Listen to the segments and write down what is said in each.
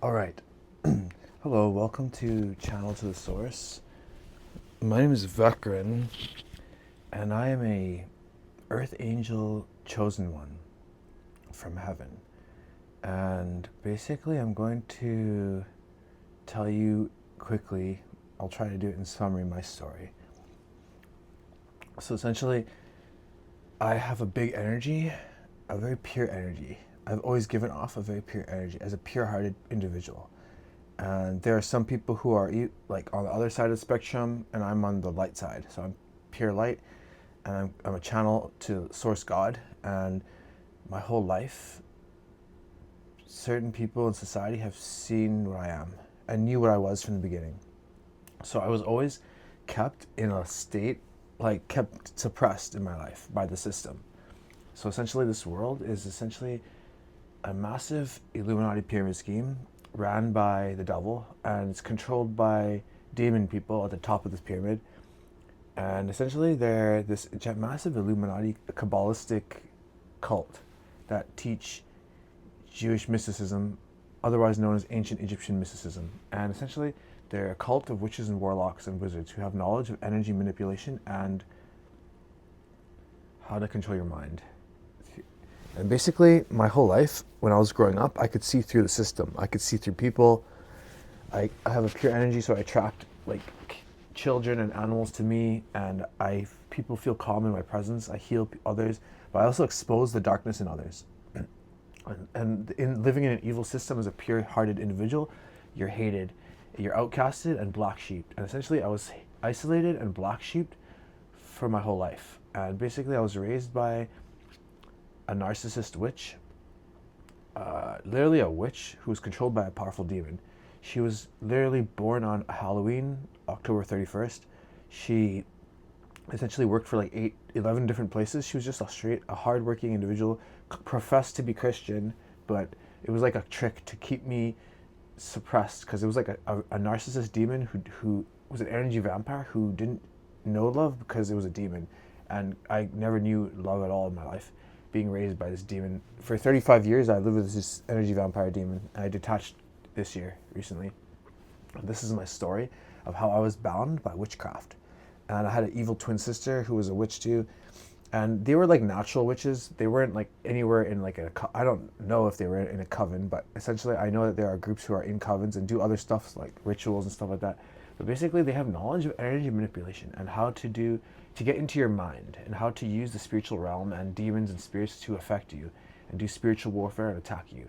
All right. Hello, welcome to Channel to the Source. My name is Vekren, and I am a Earth Angel chosen one from heaven. And basically, I'm going to tell you quickly, I'll try to do it in summary, my story. So essentially, I have a big energy, a very pure energy. I've always given off a very pure energy as a pure-hearted individual. And there are some people who are like on the other side of the spectrum, and I'm on the light side. So I'm pure light, and I'm a channel to Source God. And my whole life, certain people in society have seen what I am and knew what I was from the beginning. So I was always kept in a state, like kept suppressed in my life by the system. So essentially, this world is essentially a massive Illuminati pyramid scheme ran by the devil, and it's controlled by demon people at the top of this pyramid. And essentially, they're this massive Illuminati Kabbalistic cult that teach Jewish mysticism, otherwise known as ancient Egyptian mysticism. And essentially, they're a cult of witches and warlocks and wizards who have knowledge of energy manipulation and how to control your mind. And basically, my whole life, when I was growing up, I could see through the system. I could see through people. I have a pure energy, so I attract like children and animals to me, and people feel calm in my presence. I heal others, but I also expose the darkness in others. And in living in an evil system as a pure-hearted individual, you're hated, you're outcasted and black sheep. And essentially, I was isolated and black sheeped for my whole life. And basically, I was raised by a narcissist witch, literally a witch who was controlled by a powerful demon. She was literally born on Halloween, October 31st. She essentially worked for like 11 different places. She was just a hardworking individual, professed to be Christian, but it was like a trick to keep me suppressed because it was like a narcissist demon who was an energy vampire who didn't know love because it was a demon. And I never knew love at all in my life, being raised by this demon. For 35 years, I lived with this energy vampire demon, and I detached this year, recently. This is my story of how I was bound by witchcraft. And I had an evil twin sister who was a witch too. And they were like natural witches. They weren't like anywhere in like I don't know if they were in a coven, but essentially I know that there are groups who are in covens and do other stuff like rituals and stuff like that. But basically they have knowledge of energy manipulation and how to get into your mind and how to use the spiritual realm and demons and spirits to affect you and do spiritual warfare and attack you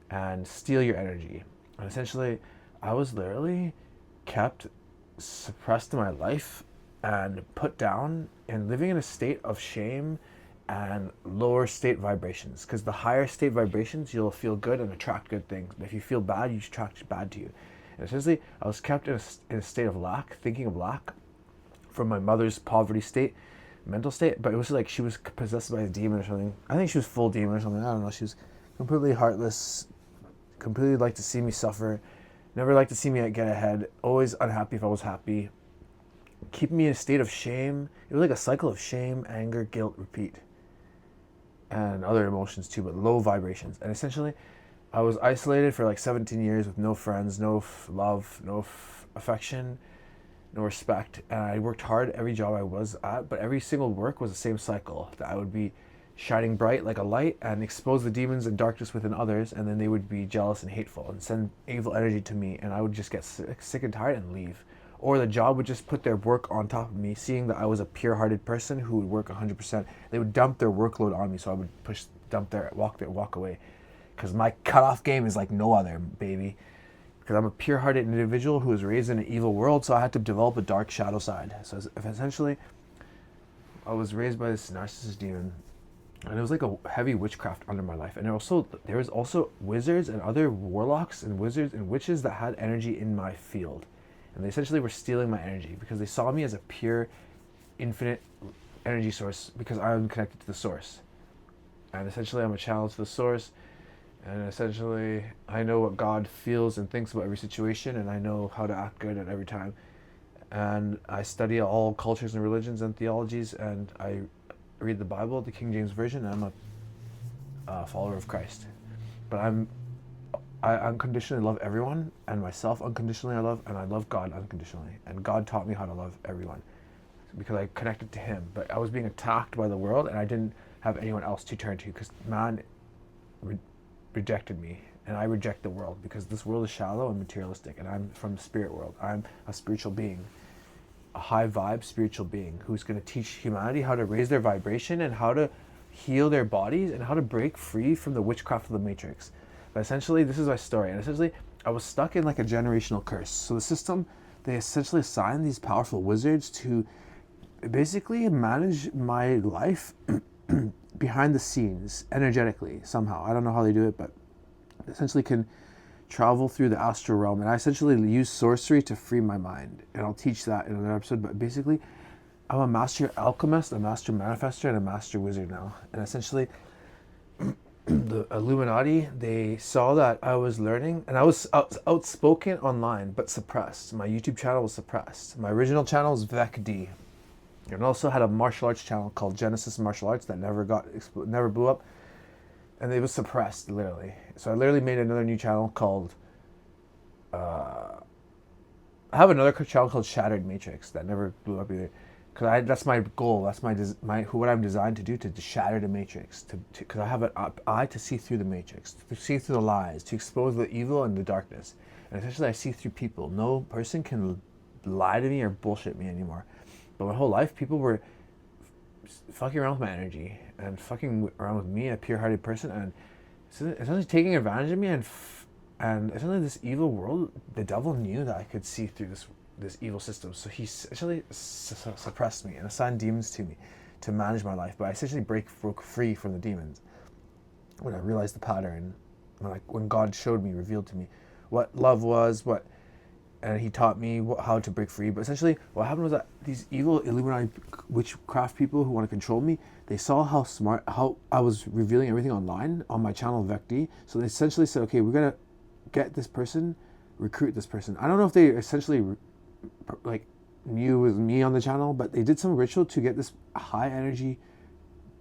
and steal your energy. And essentially I was literally kept suppressed in my life and put down and living in a state of shame and lower state vibrations, because the higher state vibrations you'll feel good and attract good things, but if you feel bad you attract bad to you. And essentially I was kept in a state of lack, thinking of lack from my mother's poverty state, mental state, but it was like she was possessed by a demon or something. I think she was full demon or something, I don't know. She was completely heartless, completely liked to see me suffer, never liked to see me get ahead, always unhappy if I was happy, keep me in a state of shame. It was like a cycle of shame, anger, guilt, repeat, and other emotions too, but low vibrations. And essentially, I was isolated for like 17 years with no friends, no love, no affection, no respect. And I worked hard every job I was at, but every single work was the same cycle. That I would be shining bright like a light and expose the demons and darkness within others, and then they would be jealous and hateful and send evil energy to me, and I would just get sick and tired and leave. Or the job would just put their work on top of me, seeing that I was a pure-hearted person who would work 100%. They would dump their workload on me, so I would walk away. Because my cutoff game is like no other, baby. Because I'm a pure-hearted individual who was raised in an evil world, so I had to develop a dark shadow side. So essentially, I was raised by this narcissist demon, and it was like a heavy witchcraft under my life. And there was also wizards and other warlocks and wizards and witches that had energy in my field. And they essentially were stealing my energy because they saw me as a pure, infinite energy source because I'm connected to the source. And essentially I'm a channel to the source. And essentially I know what God feels and thinks about every situation, and I know how to act good at every time. And I study all cultures and religions and theologies, and I read the Bible, the King James Version, and I'm a follower of Christ. But I'm I unconditionally love everyone, and myself unconditionally I love, and I love God unconditionally. And God taught me how to love everyone because I connected to Him. But I was being attacked by the world, and I didn't have anyone else to turn to because man re- rejected me, and I reject the world because this world is shallow and materialistic, and I'm from the spirit world. I'm a spiritual being, a high vibe spiritual being who's going to teach humanity how to raise their vibration and how to heal their bodies and how to break free from the witchcraft of the matrix. But essentially, this is my story. And essentially, I was stuck in like a generational curse. So the system, they essentially assigned these powerful wizards to basically manage my life behind the scenes energetically somehow. I don't know how they do it, but essentially can travel through the astral realm. And I essentially use sorcery to free my mind. And I'll teach that in another episode. But basically, I'm a master alchemist, a master manifester, and a master wizard now. And essentially, the Illuminati, they saw that I was learning, and I was outspoken online, but suppressed. My YouTube channel was suppressed. My original channel was Vekd, and also had a martial arts channel called Genesis Martial Arts that never blew up, and it was suppressed literally. So I literally made another new channel called. I have another channel called Shattered Matrix that never blew up either. Because that's my goal. That's what I'm designed to do, to shatter the matrix. Because I have an eye to see through the matrix, to see through the lies, to expose the evil and the darkness. And essentially, I see through people. No person can lie to me or bullshit me anymore. But my whole life, people were fucking around with my energy and fucking around with me, a pure-hearted person, and essentially taking advantage of me. And essentially, this evil world, the devil knew that I could see through this evil system, so he essentially suppressed me and assigned demons to me to manage my life. But I essentially broke free from the demons when I realized the pattern, when God showed me, revealed to me what love was, and He taught me how to break free. But essentially, what happened was that these evil Illuminati witchcraft people who want to control me, they saw how I was revealing everything online on my channel Vekd. So they essentially said, okay, we're gonna get this person, recruit this person. I don't know if they essentially like knew it was me on the channel, but they did some ritual to get this high energy,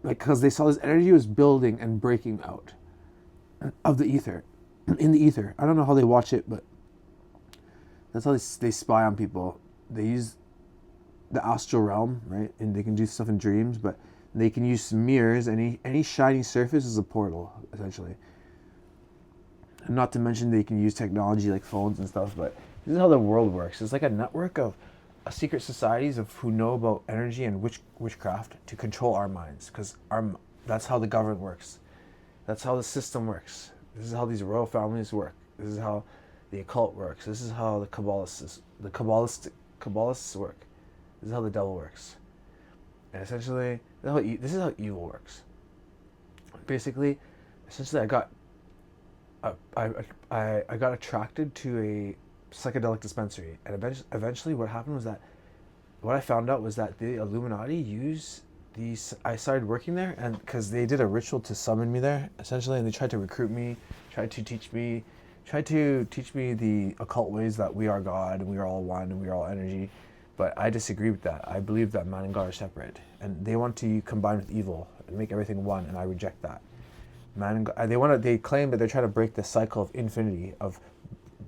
like, because they saw this energy was building and breaking out of the ether, in the ether. I don't know how they watch it, but that's how they spy on people. They use the astral realm, right? And they can do stuff in dreams, but they can use mirrors. Any shiny surface is a portal, essentially. And not to mention they can use technology like phones and stuff, but this is how the world works. It's like a network of secret societies of who know about energy and witchcraft to control our minds, because that's how the government works. That's how the system works. This is how these royal families work. This is how the occult works. This is how the Kabbalists work. This is how the devil works. And essentially, this is how evil works. Basically, essentially, I got attracted to a psychedelic dispensary, and eventually what happened was that what I found out was that the Illuminati use these. I started working there, and because they did a ritual to summon me there, essentially, and they tried to recruit me, tried to teach me the occult ways that we are God and we are all one and we are all energy. But I disagree with that. I believe that man and God are separate, and they want to combine with evil and make everything one, and I reject that. Man and God, they claim that they're trying to break the cycle of infinity of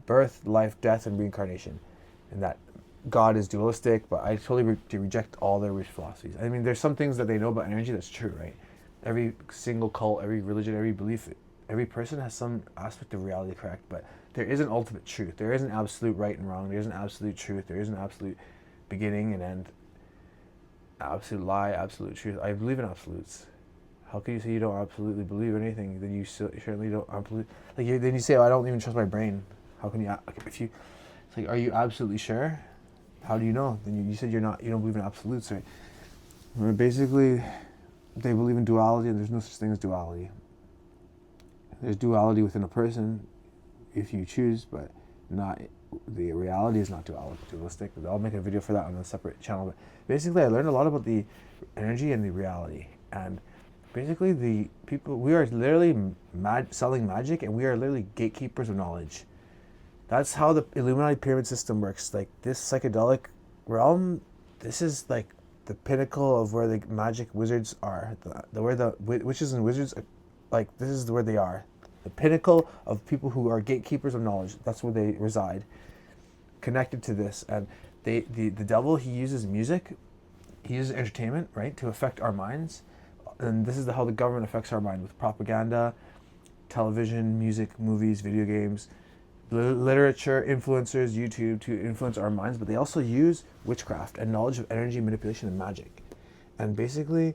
birth, life, death, and reincarnation, and that God is dualistic. But I totally reject all their philosophies. I mean, there's some things that they know about energy that's true, right? Every single cult, every religion, every belief, every person has some aspect of reality correct, but there is an ultimate truth. There is an absolute right and wrong. There is an absolute truth. There is an absolute beginning and end. Absolute lie, absolute truth. I believe in absolutes. How can you say you don't absolutely believe anything? Then you certainly don't absolutely. Then you say, "Oh, I don't even trust my brain." How can you? If you, it's like, are you absolutely sure? How do you know? Then you said you're not. You don't believe in absolutes, right? Well, basically, they believe in duality, and there's no such thing as duality. There's duality within a person, if you choose, but not. The reality is not dualistic. I'll make a video for that on a separate channel. But basically, I learned a lot about the energy and the reality, and basically, the people, we are literally selling magic, and we are literally gatekeepers of knowledge. That's how the Illuminati pyramid system works. Like, this psychedelic realm, this is like the pinnacle of where the magic wizards are. Where the witches and wizards, like, this is where they are. the pinnacle of people who are gatekeepers of knowledge. That's where they reside, connected to this. And the devil, he uses music, he uses entertainment, right, to affect our minds. And this is how the government affects our mind, with propaganda, television, music, movies, video games, literature, influencers, YouTube, to influence our minds. But they also use witchcraft and knowledge of energy manipulation and magic. And basically,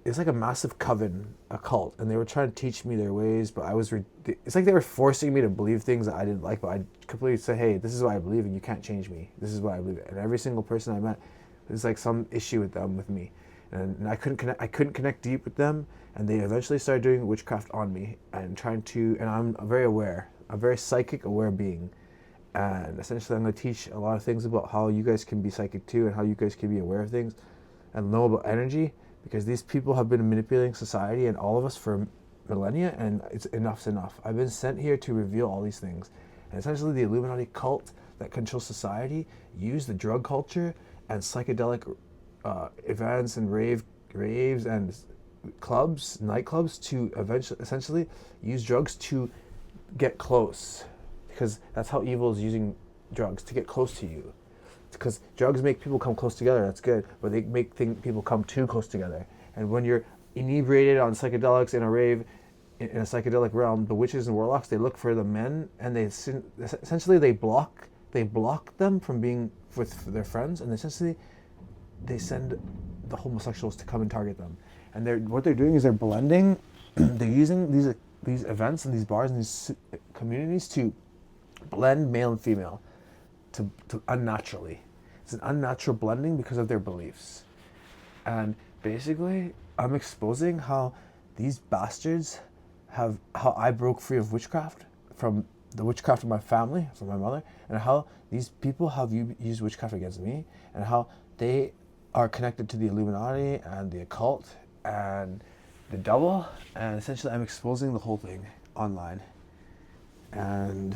it's like a massive coven, a cult, and they were trying to teach me their ways, but it's like they were forcing me to believe things that I didn't like, but I completely said, hey, this is what I believe, and you can't change me. This is what I believe. And every single person I met, there's like some issue with them, with me. And I couldn't connect deep with them, and they eventually started doing witchcraft on me, and I'm very aware, a very psychic, aware being. And essentially I'm going to teach a lot of things about how you guys can be psychic too, and how you guys can be aware of things, and know about energy, because these people have been manipulating society and all of us for millennia, and enough's enough. I've been sent here to reveal all these things. And essentially the Illuminati cult that controls society use the drug culture and psychedelic events and raves and nightclubs to essentially use drugs to get close, because that's how evil is using drugs, to get close to you. Because drugs make people come close together, that's good, but they make people come too close together. And when you're inebriated on psychedelics in a rave, in a psychedelic realm, the witches and warlocks, they look for the men, and they block them from being with their friends, and essentially they send the homosexuals to come and target them. And what they're doing is they're blending, they're using these events and these bars and these communities to blend male and female to unnaturally. It's an unnatural blending because of their beliefs. And basically, I'm exposing how these bastards how I broke free of witchcraft, from the witchcraft of my family, from my mother, and how these people have used witchcraft against me, and how they are connected to the Illuminati and the occult and the devil. And essentially I'm exposing the whole thing online. And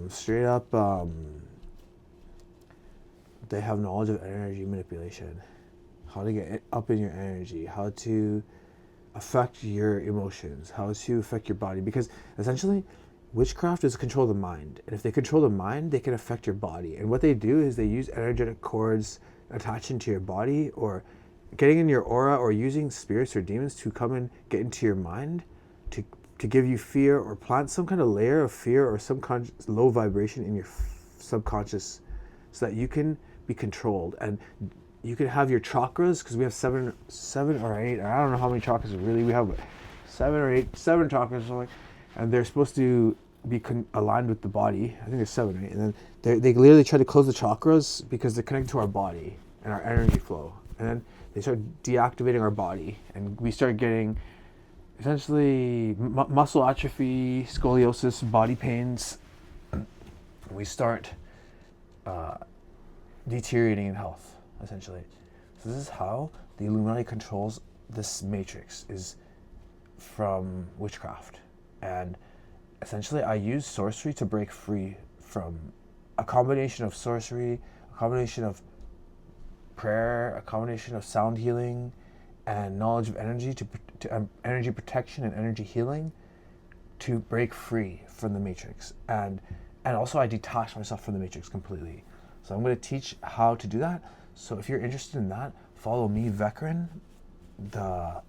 straight up, they have knowledge of energy manipulation, how to get up in your energy, how to affect your emotions, how to affect your body. Because essentially, witchcraft is control of the mind. And if they control the mind, they can affect your body. And what they do is they use energetic cords attaching to your body, or getting in your aura, or using spirits or demons to come and get into your mind to give you fear, or plant some kind of layer of fear or some low vibration in your subconscious, so that you can be controlled. And you can have your chakras, because we have seven or eight, I don't know how many chakras really we have, but seven chakras or something, and they're supposed to be aligned with the body. I think there's 7, right? And then they literally try to close the chakras because they're connected to our body and our energy flow. And then they start deactivating our body, and we start getting essentially muscle atrophy, scoliosis, body pains. We start deteriorating in health, essentially. So this is how the Illuminati controls this matrix, is from witchcraft. And essentially I use sorcery to break free from a combination of sorcery, a combination of prayer, a combination of sound healing and knowledge of energy, to energy protection and energy healing, to break free from the matrix. And also I detach myself from the matrix completely. So I'm going to teach how to do that. So if you're interested in that, follow me, Vekren, the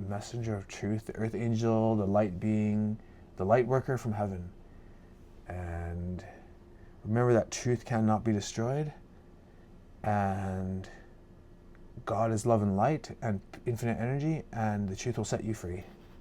messenger of truth, the earth angel, the light being, the light worker from heaven. And remember that truth cannot be destroyed, and God is love and light and infinite energy, and the truth will set you free.